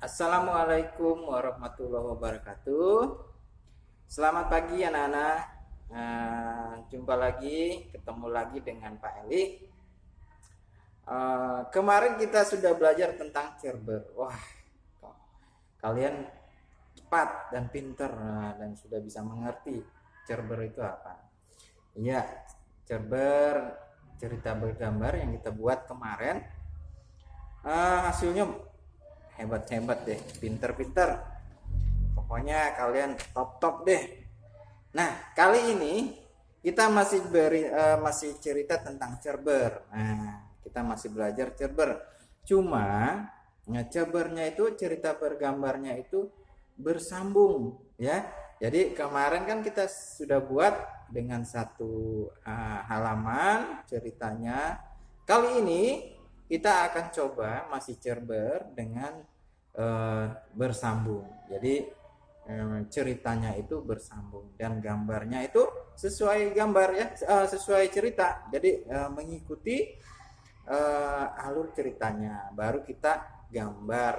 Assalamualaikum warahmatullahi wabarakatuh. Selamat pagi anak-anak. Jumpa lagi, ketemu lagi dengan Pak Eli. Kemarin kita sudah belajar tentang Cerber. Wah, kalian cepat dan pinter dan sudah bisa mengerti Cerber itu apa. Iya, Cerber cerita bergambar yang kita buat kemarin. Hasilnya hebat-hebat deh, pinter-pinter. Pokoknya kalian top-top deh. Nah, kali ini kita masih cerita tentang Cerber. Nah, kita masih belajar Cerber. Cuma Cerbernya itu cerita bergambarnya itu bersambung ya. Jadi kemarin kan kita sudah buat dengan satu halaman ceritanya. Kali ini kita akan coba masih Cerber dengan bersambung. Jadi ceritanya itu bersambung dan gambarnya itu sesuai gambar ya, sesuai cerita. Jadi mengikuti alur ceritanya. Baru kita gambar.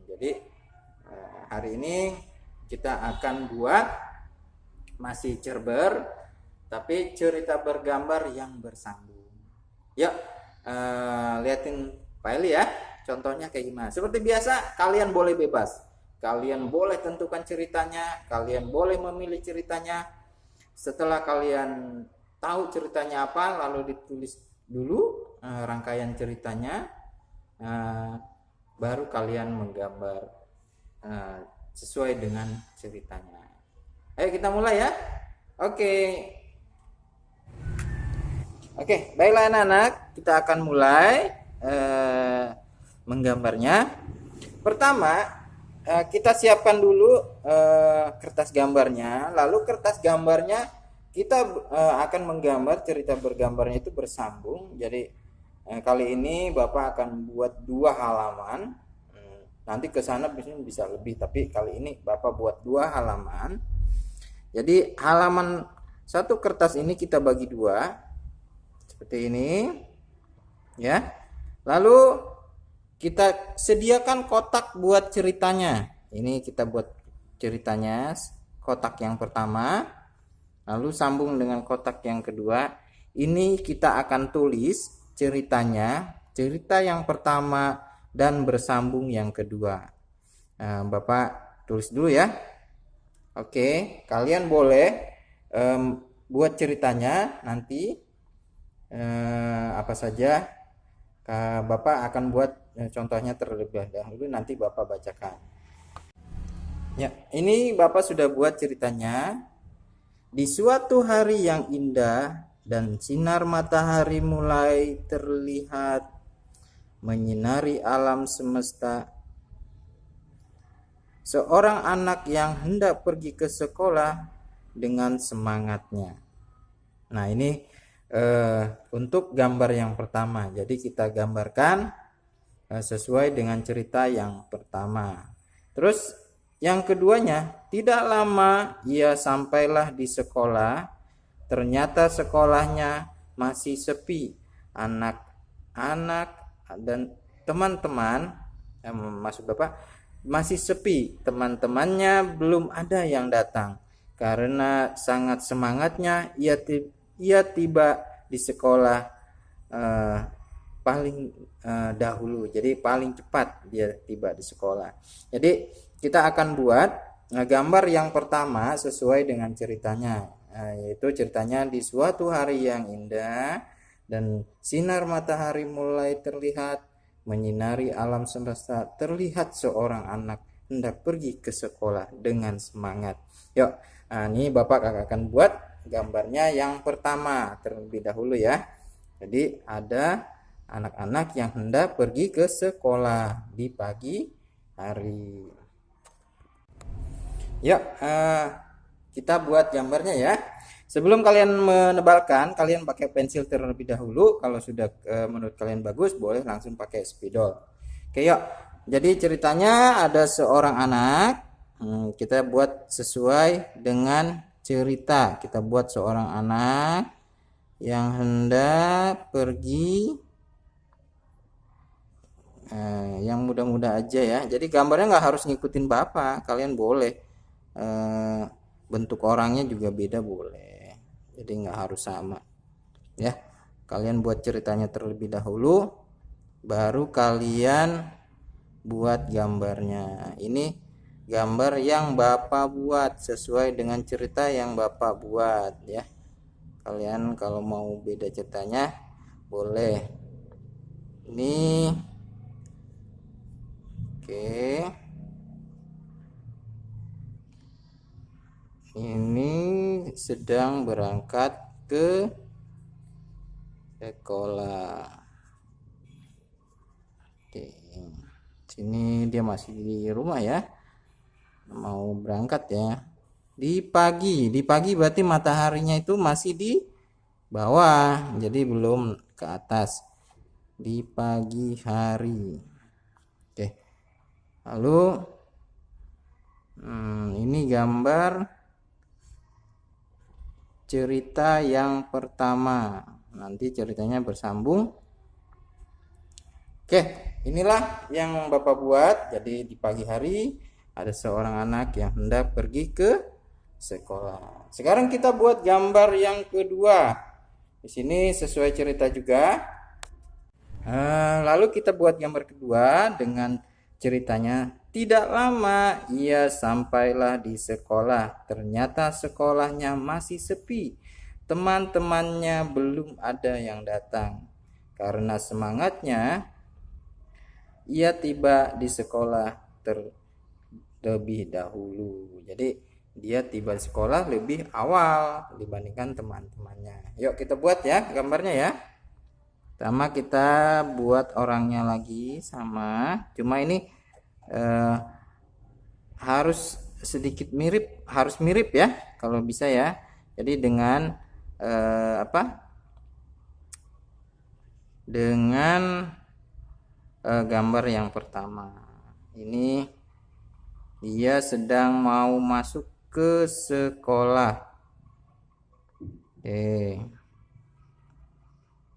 Jadi hari ini kita akan buat masih Cerber tapi cerita bergambar yang bersambung. Yuk, liatin file ya. Contohnya kayak gimana? Seperti biasa, kalian boleh bebas. Kalian boleh tentukan ceritanya, kalian boleh memilih ceritanya. Setelah kalian tahu ceritanya apa, lalu ditulis dulu rangkaian ceritanya, baru kalian menggambar sesuai dengan ceritanya. Ayo kita mulai ya. Oke, baiklah anak-anak, kita akan mulai menggambarnya. Pertama, kita siapkan dulu kertas gambarnya. Lalu kertas gambarnya kita akan menggambar cerita bergambarnya itu bersambung. Jadi kali ini Bapak akan buat 2 halaman. Nanti ke sana bisa lebih, tapi kali ini Bapak buat 2 halaman. Jadi halaman satu kertas ini kita bagi 2 seperti ini ya. Lalu kita sediakan kotak buat ceritanya. Ini kita buat ceritanya kotak yang pertama, lalu sambung dengan kotak yang kedua. Ini kita akan tulis ceritanya, cerita yang pertama dan bersambung yang kedua. Bapak tulis dulu ya. Oke, kalian boleh buat ceritanya nanti apa saja. Bapak akan buat contohnya terlebih dahulu, nanti Bapak bacakan. Ya, ini Bapak sudah buat ceritanya. Di suatu hari yang indah dan sinar matahari mulai terlihat menyinari alam semesta. Seorang anak yang hendak pergi ke sekolah dengan semangatnya. Nah, ini untuk gambar yang pertama. Jadi kita gambarkan sesuai dengan cerita yang pertama. Terus yang keduanya, tidak lama ia sampailah di sekolah. Ternyata sekolahnya masih sepi. Anak-anak dan teman-teman, maksud Bapak, masih sepi. Teman-temannya belum ada yang datang. Karena sangat semangatnya ia tiba di sekolah paling dahulu. Jadi paling cepat dia tiba di sekolah. Jadi kita akan buat gambar yang pertama sesuai dengan ceritanya, yaitu ceritanya di suatu hari yang indah dan sinar matahari mulai terlihat menyinari alam semesta. Terlihat seorang anak hendak pergi ke sekolah dengan semangat. Yuk, ini Bapak akan buat gambarnya yang pertama terlebih dahulu ya. Jadi ada anak-anak yang hendak pergi ke sekolah di pagi hari. Yuk, kita buat gambarnya ya. Sebelum kalian menebalkan, kalian pakai pensil terlebih dahulu. Kalau sudah menurut kalian bagus, boleh langsung pakai spidol. Oke, yuk. Jadi ceritanya ada seorang anak. Kita buat sesuai dengan cerita. Kita buat seorang anak yang hendak pergi yang mudah-mudah aja ya. Jadi gambarnya nggak harus ngikutin Bapak, kalian boleh bentuk orangnya juga beda boleh. Jadi nggak harus sama ya. Kalian buat ceritanya terlebih dahulu, baru kalian buat gambarnya. Ini gambar yang Bapak buat sesuai dengan cerita yang Bapak buat ya. Kalian kalau mau beda ceritanya boleh. Ini oke. Ini sedang berangkat ke sekolah. Oke. Sini dia masih di rumah ya. Mau berangkat ya. Di pagi berarti mataharinya itu masih di bawah, jadi belum ke atas. Di pagi hari. Oke. Lalu ini gambar cerita yang pertama. Nanti ceritanya bersambung. Oke, inilah yang Bapak buat. Jadi di pagi hari ada seorang anak yang hendak pergi ke sekolah. Sekarang kita buat gambar yang kedua. Di sini sesuai cerita juga. Lalu kita buat gambar kedua dengan ceritanya. Tidak lama ia sampailah di sekolah. Ternyata sekolahnya masih sepi. Teman-temannya belum ada yang datang. Karena semangatnya, ia tiba di sekolah terlebih dahulu. Jadi dia tiba di sekolah lebih awal dibandingkan teman-temannya. Yuk kita buat ya gambarnya ya. Pertama kita buat orangnya lagi sama. Cuma ini harus sedikit mirip, harus mirip ya kalau bisa ya. Jadi dengan dengan gambar yang pertama. Ini dia sedang mau masuk ke sekolah. Oke.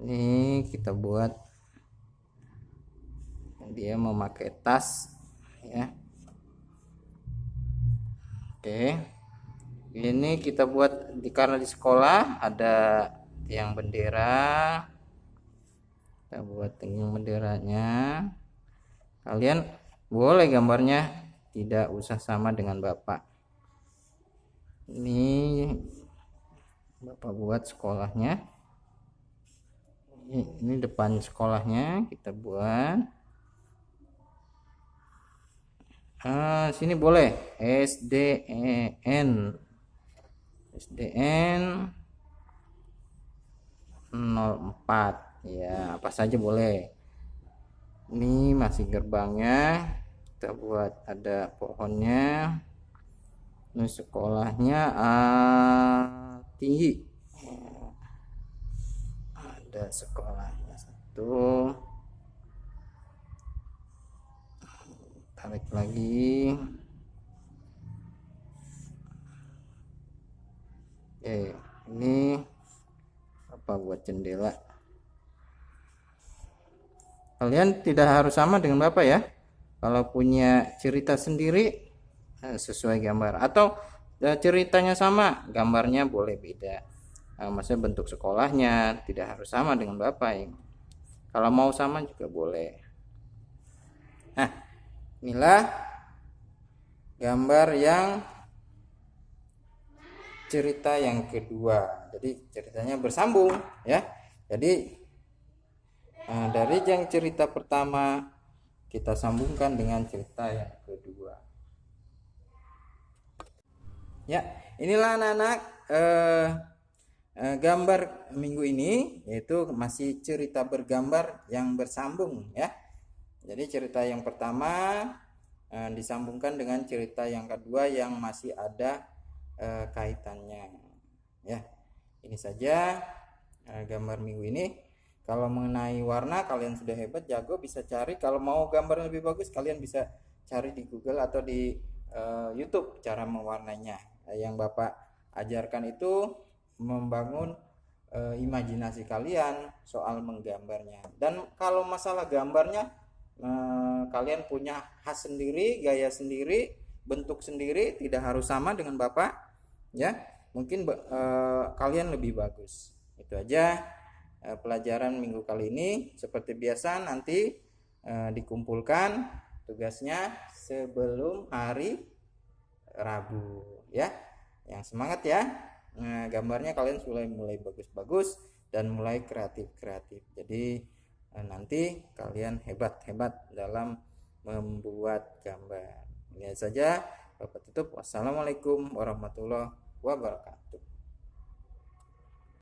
Ini kita buat dia memakai tas ya. Oke. Ini kita buat karena di sekolah ada tiang bendera. Kita buat tiang benderanya. Kalian boleh gambarnya tidak usah sama dengan Bapak. Ini Bapak buat sekolahnya. Ini depan sekolahnya kita buat. Sini boleh SDN 04 ya, apa saja boleh. Ini masih gerbangnya, kita buat ada pohonnya. Ini sekolahnya tinggi, ada sekolahnya satu. Tarik lagi. Oke, ini apa buat jendela. Kalian tidak harus sama dengan Bapak ya. Kalau punya cerita sendiri sesuai gambar, atau ceritanya sama, gambarnya boleh beda. Maksudnya bentuk sekolahnya tidak harus sama dengan Bapak ya. Kalau mau sama juga boleh. Nah, inilah gambar yang cerita yang kedua. Jadi ceritanya bersambung ya. Jadi dari yang cerita pertama kita sambungkan dengan cerita yang kedua. Ya, inilah anak-anak gambar minggu ini, yaitu masih cerita bergambar yang bersambung ya. Jadi cerita yang pertama disambungkan dengan cerita yang kedua yang masih ada kaitannya ya. Ini saja gambar minggu ini. Kalau mengenai warna kalian sudah hebat, jago, bisa cari. Kalau mau gambar lebih bagus kalian bisa cari di Google atau di YouTube cara mewarnainya. Yang Bapak ajarkan itu membangun imajinasi kalian soal menggambarnya. Dan kalau masalah gambarnya kalian punya khas sendiri, gaya sendiri, bentuk sendiri, tidak harus sama dengan Bapak, ya. Mungkin kalian lebih bagus. Itu aja pelajaran minggu kali ini. Seperti biasa nanti dikumpulkan tugasnya sebelum hari Rabu, ya. Yang semangat ya. Gambarnya kalian mulai bagus-bagus dan mulai kreatif. Jadi nanti kalian hebat dalam membuat gambar. Lihat saja. Bapak tutup. Wassalamualaikum warahmatullahi wabarakatuh.